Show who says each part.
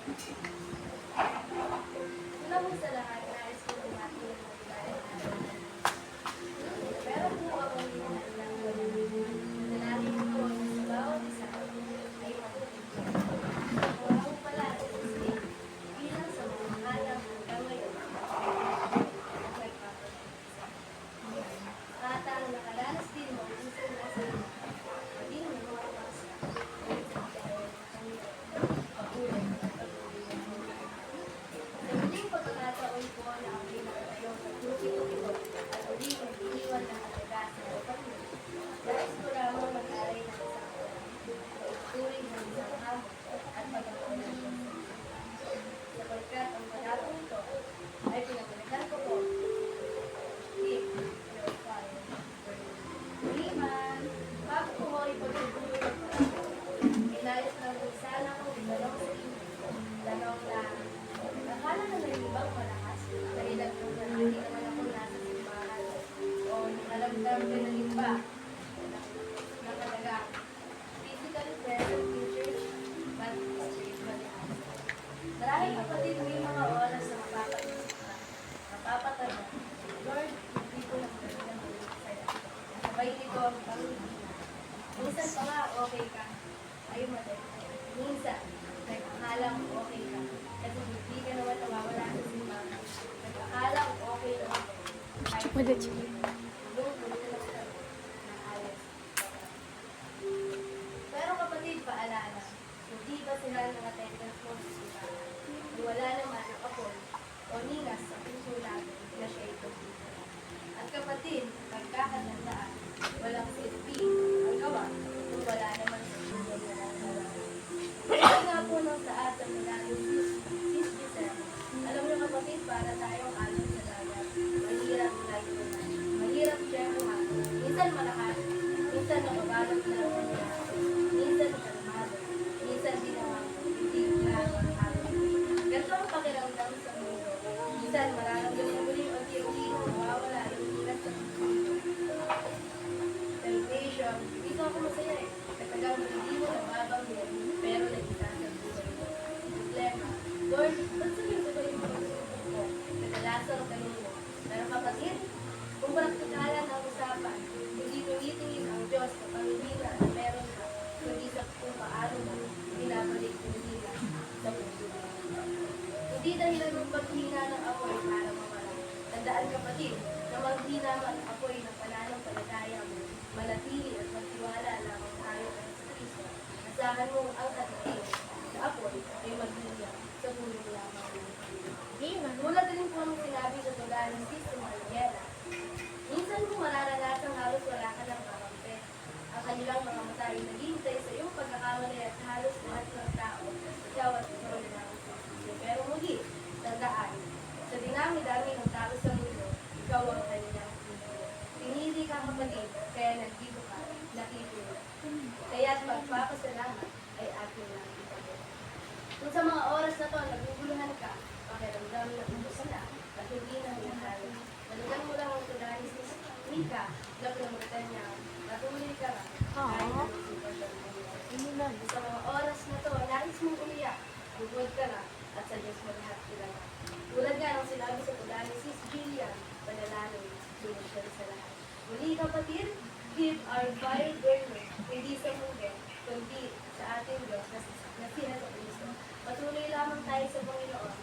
Speaker 1: Una mo sa lahat, nais ko bumati ng magiging natin. Pero po ako hindi handang gawin. Nanalangin ko na sa bawat isa ay matutunan. Kung ako pala si Christine, bilang sa mga halang hanggang ngayon, at ang nakaranas din mo kung sa nasa maging mga pasa, ngunit sa dahil ng kanyang pag-ulit at pag-ulit ng mga. Sa muling pagkakataon ko na ang pinakatayo sa tuki-tuki at uli kong iniwan ng alaga sa looban mo, nais ko lamang mag-aray ng isang oras, maituring ng isang hamon at pagkakaroon ng sapagkat ang panahon ito ay pinagalitan ko po. Keep your fire burning. Iman, bago ko mo ipagsubuloy ng panahon, inayos lang kung sana kong itanong sa inyo, tanong lang. Akala na may ibang malakas, dahilan ko na hindi naman ako nasa simbahan o nakalamdam ka na rin ba ng kalaga. Physically present in church, but spiritually absent. Marahil kapatid may mga oras na mapapatanong, Lord, hindi ko lang ng ulit sa'yo. Sabay nito ang pangihina. Minsan pa nga okay ka, ay madali. Minsan, nag-akala mo okay ka, kasi hindi ka naman nawawala sa simbahan. Nag-akala mo okay naman kayo. Kahit hindi, yung tulungan ka ng ayos. Pero kapatid, paalala, hindi ba sila ng attendance mo sa simbahan? Wala naman ang apol o ningas sa puso natin na siya ito. At kapatid, pagkakatandaan, walang silbi ang gawa kung wala naman sa puso na nagawa. Kaya nga po ng taas ang malalim Sis Giselle. Alam niyo kapatid, para tayong alon sa dagat. Mahirap lagi naman. Mahirap siya kumakas. Minsan malakas, minsan nakabalot na naman niya. Minsan kalmado, minsan di naman hindi na makakalo. Ganito ang pakiramdam sa mundo. Minsan mararamdaman mo rin unti-unti na mawawala yung hirap sa mundo. Temptation, dito ako masaya eh. Katagang hindi mo nababanggit, pero nagkita sa buhay mo. Problema, Lord, ba't sabihin ko ba yung pagsubok ko? Nagkalasang tanong mo. Pero kapatid, kung praktikalan ang usapan, hindi tumitingin ang Diyos sa pamilya na meron ka, kundi sa kung paano mo binabalik yung hila sa puso mo. Hindi dahilan ng paghina ng apoy para mawala. Tandaan kapatid, na maghina man ang apoy ng pananampalataya mo, manatili at magtiwala lamang tayo sa Kristo. Asahan mo ang katitin sa apoy ay maghina sa tulong lamang ng Panginoon. Tulad din po ang sinabi sa tula ni Sister Mariela. Minsan mo mararanasang halos wala ka ng kakampi. Ang kanilang mga mata ay naghihintay sa iyong pagkakamali at halos lahat ng tao ikaw at ikaw na lang. Pero muli, tandaan, sa dinami-dami ng tao sa mundo, ikaw ang kanilang pinili. Pinili ka kapatid, kaya nandito ka, nakitulog. Kaya't magpapasalamat ay ating lang ipagod. Kung sa mga oras na to, naguguluhan ka, pakiramdam na ubos na at hindi na hinahalo. Naligan mo lang ang tudanis ni Mika, napinutan niya, natuloy ka lang, kahit ang sitwasyon mo. Sa mga oras na to, nais mong umiyak, bugod ka na, at sa Diyos mo lahat kilala. Tulad nga ng sinabi sa tula ni Sis Jillian, panalangin, solusyon sa lahat. Muli kapatid, keep our fire burning, hindi sa mundo, kundi sa ating Diyos na siya sa Kristo. Patuloy lamang tayo sa Panginoon